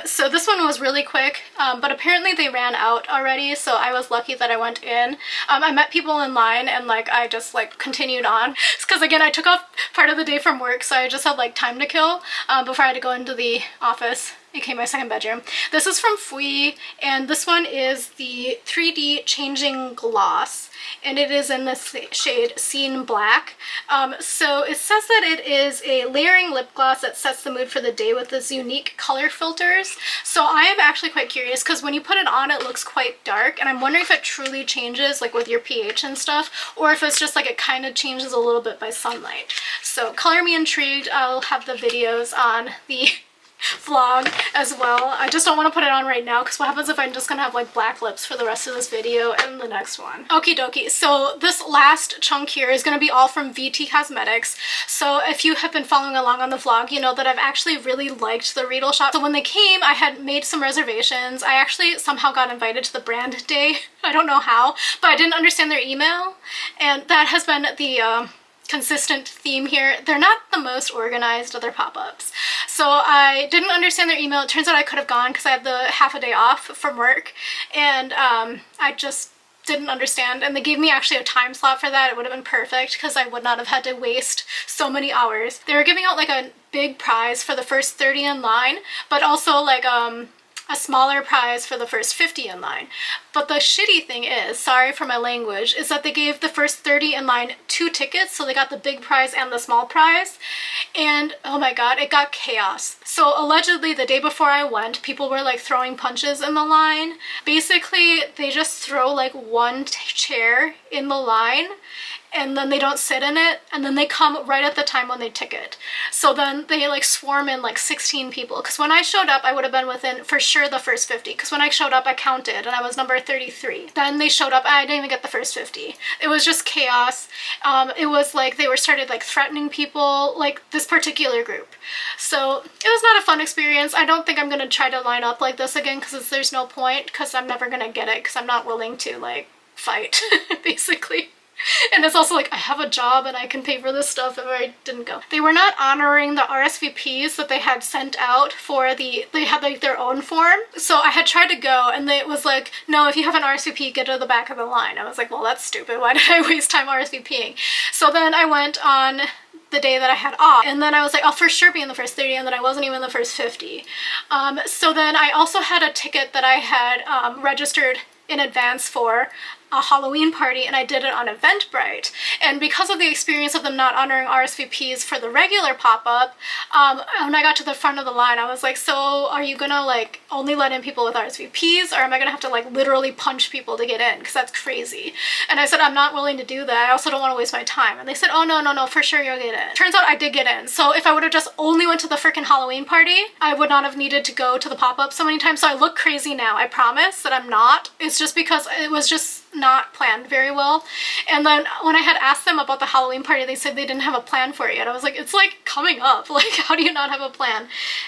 So this one was really quick, but apparently they ran out already, so I was lucky that I went in. I met people in line, and like I just like continued on, because again I took off part of the day from work, so I just had like time to kill before I had to go into the office, aka my second bedroom. This is from Fui, and this one is the 3D Changing Gloss, and it is in this shade Scene Black. So it says that it is a layering lip gloss that sets the mood for the day with this unique color filters. So I am actually quite curious, because when you put it on it looks quite dark, and I'm wondering if it truly changes like with your pH and stuff, or if it's just like it kind of changes a little bit by sunlight. So color me intrigued. I'll have the videos on the vlog as well. I just don't want to put it on right now, because what happens if I'm just gonna have like black lips for the rest of this video and the next one. Okie dokie, so this last chunk here is going to be all from VT Cosmetics. So if you have been following along on the vlog, you know that I've actually really liked the Rejuall shop. So when they came, I had made some reservations. I actually somehow got invited to the brand day. I don't know how, but I didn't understand their email, and that has been the consistent theme here. They're not the most organized of their pop-ups. So I didn't understand their email. It turns out I could have gone because I had the half a day off from work, and I just didn't understand, and they gave me actually a time slot for that. It would have been perfect, because I would not have had to waste so many hours. They were giving out like a big prize for the first 30 in line, but also like a smaller prize for the first 50 in line. But the shitty thing is, sorry for my language, is that they gave the first 30 in line 2 tickets, so they got the big prize and the small prize, and oh my god, it got chaos. So allegedly the day before I went, people were like throwing punches in the line. Basically they just throw like one chair in the line, and then they don't sit in it, and then they come right at the time when they ticket. So then they like swarm in like 16 people, because when I showed up I would have been within for sure the first 50, because when I showed up I counted and I was number 33. Then they showed up, I didn't even get the first 50. It was just chaos. It was like they were started like threatening people, like this particular group. So it was not a fun experience. I don't think I'm gonna try to line up like this again, because there's no point, because I'm never gonna get it, because I'm not willing to like fight basically. And it's also like, I have a job and I can pay for this stuff if I didn't go. They were not honoring the RSVPs that they had sent out for they had like their own form. So I had tried to go, and it was like, no, if you have an RSVP, get to the back of the line. I was like, well, that's stupid. Why did I waste time RSVPing? So then I went on the day that I had off, and then I was like, I'll for sure be in the first 30, and then I wasn't even in the first 50. So then I also had a ticket that I had registered in advance for a Halloween party, and I did it on Eventbrite. And because of the experience of them not honoring RSVPs for the regular pop-up, when I got to the front of the line, I was like, so are you gonna like only let in people with RSVPs, or am I gonna have to like literally punch people to get in? Because that's crazy. And I said, I'm not willing to do that. I also don't want to waste my time. And they said, oh no, for sure you'll get in. Turns out I did get in. So if I would have just only went to the freaking Halloween party, I would not have needed to go to the pop-up so many times. So I look crazy now. I promise that I'm not. It's just because it was just not planned very well. And then when I had asked them about the Halloween party, they said they didn't have a plan for it yet. I was like, it's like coming up, like how do you not have a plan?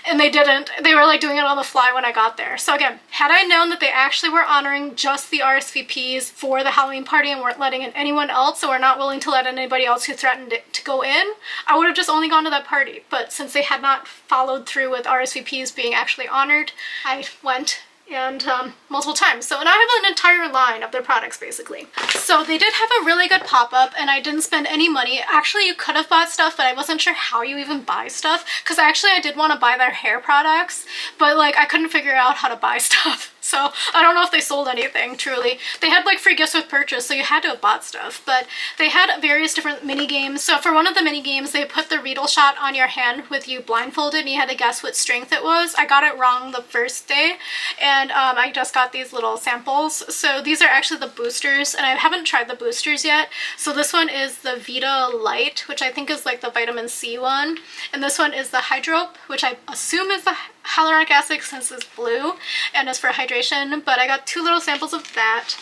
And they didn't. They were like doing it on the fly when I got there. So again, had I known that they actually were honoring just the RSVPs for the Halloween party and weren't letting in anyone else, so we're not willing to let in anybody else who threatened to go in, I would have just only gone to that party. But since they had not followed through with RSVPs being actually honored, I went, and multiple times. So, and I have an entire line of their products basically. So they did have a really good pop-up, and I didn't spend any money. Actually, you could have bought stuff, but I wasn't sure how you even buy stuff, because actually I did want to buy their hair products, but like I couldn't figure out how to buy stuff. So So I don't know if they sold anything, truly. They had like free gifts with purchase, so you had to have bought stuff, but they had various different mini games. So for one of the mini games, they put the Rejuall shot on your hand with you blindfolded and you had to guess what strength it was. I got it wrong the first day, and I just got these little samples. So these are actually the boosters, and I haven't tried the boosters yet. So this one is the Vita Light, which I think is like the vitamin C one, and this one is the Hydrope, which I assume is the hyaluronic acid since it's blue and is for hydration, but I got 2 little samples of that.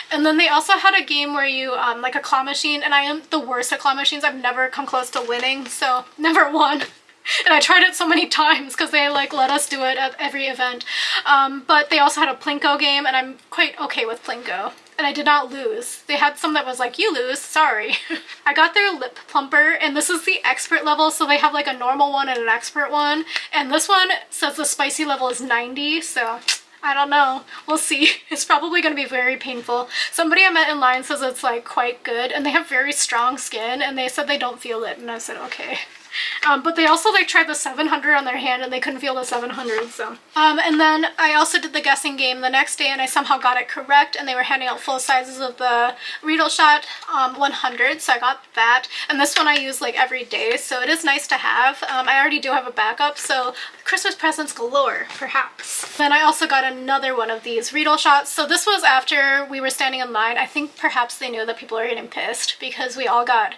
And then they also had a game where you like a claw machine, and I am the worst at claw machines. I've never come close to winning, so never won. And I tried it so many times because they like let us do it at every event. But they also had a Plinko game, and I'm quite okay with Plinko. And I did not lose. They had some that was like, you lose, sorry. I got their lip plumper, and this is the expert level, so they have like a normal one and an expert one. And this one says the spicy level is 90, so I don't know. We'll see. It's probably going to be very painful. Somebody I met in line says it's like quite good, and they have very strong skin, and they said they don't feel it, and I said okay. But they also like tried the 700 on their hand and they couldn't feel the 700, so. And then I also did the guessing game the next day, and I somehow got it correct, and they were handing out full sizes of the Rejuall shot 100, so I got that. And this one I use like every day, so it is nice to have. I already do have a backup, so Christmas presents galore, perhaps. Then I also got another one of these Rejuall shots. So this was after we were standing in line. I think perhaps they knew that people were getting pissed because we all got,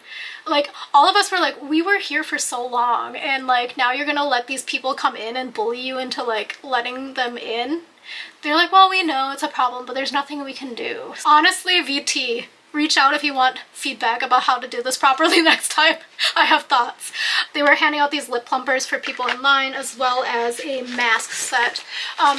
like, all of us were like, we were here for so long, and like now you're gonna let these people come in and bully you into like letting them in. They're like, well, we know it's a problem, but there's nothing we can do. Honestly, VT, reach out if you want feedback about how to do this properly next time. I have thoughts. They were handing out these lip plumpers for people in line, as well as a mask set.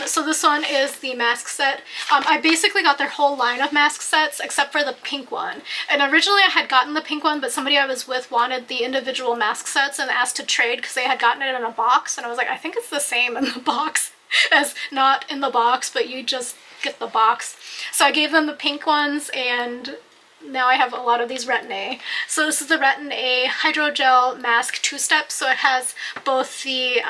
So this one is the mask set. I basically got their whole line of mask sets except for the pink one. And originally I had gotten the pink one, but somebody I was with wanted the individual mask sets and asked to trade because they had gotten it in a box. And I was like, I think it's the same in the box as not in the box, but you just get the box. So I gave them the pink ones, and now I have a lot of these Retin A. So this is the Retin A Hydrogel Mask 2-step. So it has both the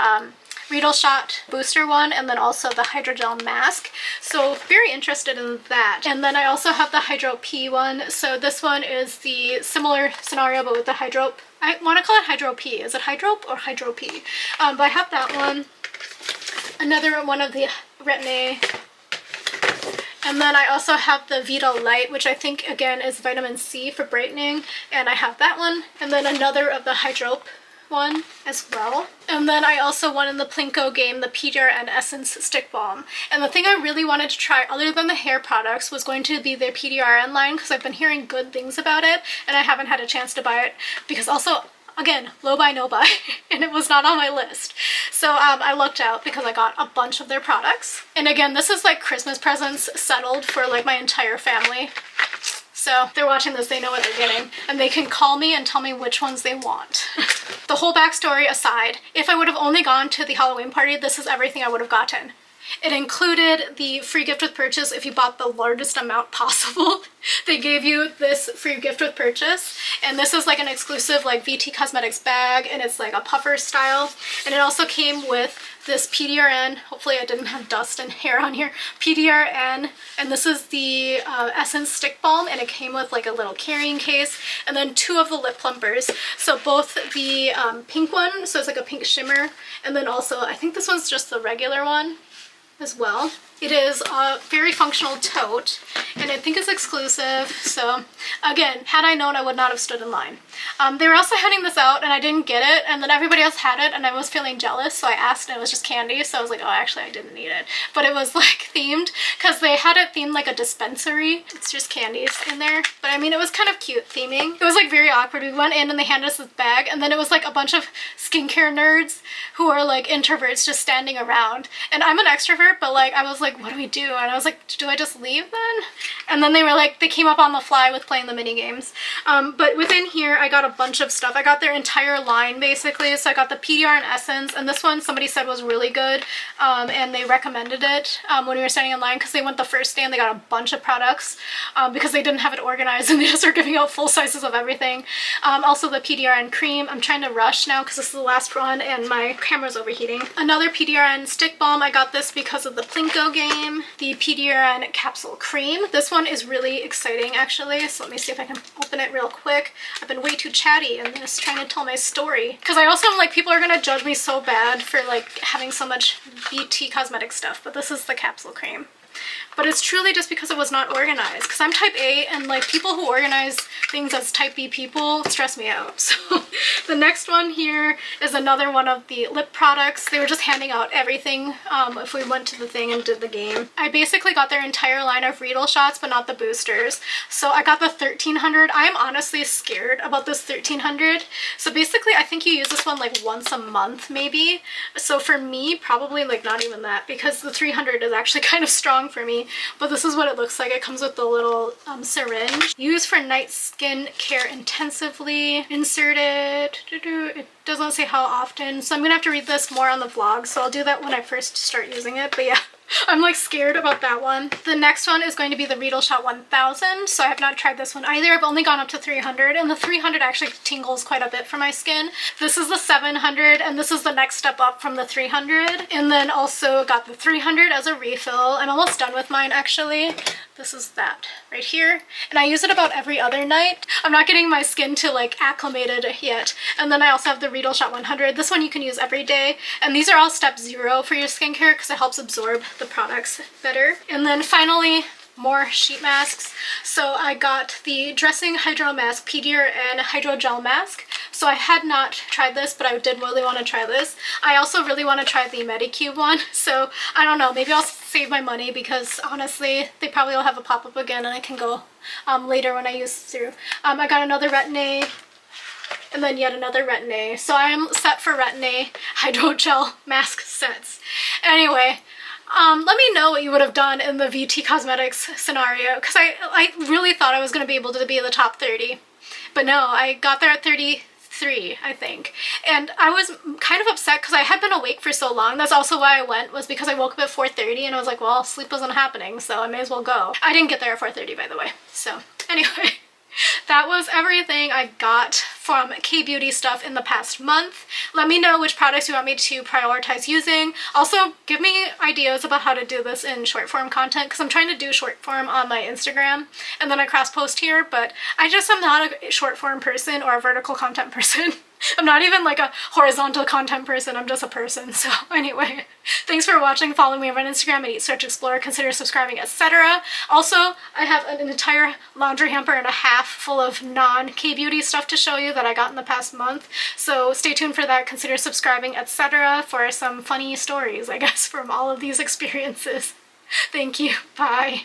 Rejuall shot booster one and then also the hydrogel mask. So very interested in that. And then I also have the Hydro P one. So this one is the similar scenario but with the Hydrope. I want to call it Hydro P. Is it Hydrope or Hydro P? But I have that one. Another one of the Retin A. And then I also have the Vita Light, which I think again is vitamin C for brightening, and I have that one. And then another of the Hydrope one as well. And then I also won in the Plinko game the PDRN Essence Stick Balm. And the thing I really wanted to try other than the hair products was going to be their PDRN line, because I've been hearing good things about it and I haven't had a chance to buy it because also, again, low buy, no buy, and it was not on my list. So I lucked out because I got a bunch of their products. And again, this is like Christmas presents settled for like my entire family. So if they're watching this, they know what they're getting, and they can call me and tell me which ones they want. The whole backstory aside, if I would have only gone to the Halloween party, this is everything I would have gotten. It included the free gift with purchase if you bought the largest amount possible. They gave you this free gift with purchase, and this is like an exclusive like VT Cosmetics bag, and it's like a puffer style. And it also came with this PDRN, hopefully I didn't have dust and hair on here, PDRN, and this is the Essence Stick Balm, and it came with like a little carrying case, and then 2 of the lip plumpers. So both the pink one, so it's like a pink shimmer, and then also I think this one's just the regular one as well. It is a very functional tote, and I think it's exclusive, so again, had I known, I would not have stood in line. They were also handing this out and I didn't get it, and then everybody else had it and I was feeling jealous, so I asked and it was just candy, so I was like, oh, actually I didn't need it. But it was like themed, because they had it themed like a dispensary. It's just candies in there, but I mean, it was kind of cute theming. It was like very awkward. We went in and they handed us this bag, and then it was like a bunch of skincare nerds who are like introverts just standing around, and I'm an extrovert, but like I was like, what do we do? And I was like, do I just leave then? And then they were like, they came up on the fly with playing the mini games. But within here I got a bunch of stuff. I got their entire line basically. So I got the PDRN Essence, and this one somebody said was really good, and they recommended it when we were standing in line, because they went the first day and they got a bunch of products because they didn't have it organized and they just were giving out full sizes of everything. Also the PDRN cream. I'm trying to rush now because this is the last one and my camera's overheating. Another PDRN stick balm. I got this because because of the Plinko game. The PDRN capsule cream. This one is really exciting actually, so let me see if I can open it real quick. I've been way too chatty in this, trying to tell my story. Because I also am like, people are gonna judge me so bad for like having so much BT cosmetic stuff, but this is the capsule cream. But it's truly just because it was not organized. Because I'm type A, and like people who organize things as type B people stress me out. So the next one here is another one of the lip products. They were just handing out everything if we went to the thing and did the game. I basically got their entire line of Rejuall shots, but not the boosters. So I got the 1300. I am honestly scared about this 1300. So basically I think you use this one like once a month maybe. So for me, probably like not even that, because the 300 is actually kind of strong for me. But this is what it looks like. It comes with the little syringe. Use for night skin care intensively. Inserted. It doesn't say how often, so I'm gonna have to read this more on the vlog, so I'll do that when I first start using it. But yeah, I'm like scared about that one. The next one is going to be the Rejuall Shot 1000. So I have not tried this one either. I've only gone up to 300, and the 300 actually tingles quite a bit for my skin. This is the 700, and this is the next step up from the 300. And then also got the 300 as a refill. I'm almost done with mine actually. This is that right here. And I use it about every other night. I'm not getting my skin to like acclimated yet. And then I also have the Rejuall Shot 100. This one you can use every day. And these are all step 0 for your skincare because it helps absorb the products better. And then finally, more sheet masks. So I got the Dressing Hydro Mask PDRN Hydro Gel Mask. So I had not tried this, but I did really want to try this. I also really want to try the Medicube one. So I don't know, maybe I'll save my money because honestly, they probably will have a pop-up again and I can go later when I use through. I got another Retin-A and then yet another Retin-A. So I'm set for Retin-A Hydrogel Mask sets. Anyway, let me know what you would have done in the VT Cosmetics scenario, because I really thought I was going to be able to be in the top 30. But no, I got there at 33, I think. And I was kind of upset because I had been awake for so long. That's also why I went, was because I woke up at 4:30 and I was like, well, sleep wasn't happening, so I may as well go. I didn't get there at 4:30, by the way. So anyway, that was everything I got from K-Beauty stuff in the past month. Let me know which products you want me to prioritize using. Also, give me ideas about how to do this in short form content, because I'm trying to do short form on my Instagram and then I cross post here, but I just am not a short form person or a vertical content person. I'm not even like a horizontal content person, I'm just a person. So anyway, thanks for watching. Follow me over on Instagram at EATSTRETCH, consider subscribing, etc. Also, I have an entire laundry hamper and a half full of non-K-Beauty stuff to show you that I got in the past month. So stay tuned for that, consider subscribing, etc. for some funny stories, I guess, from all of these experiences. Thank you, bye.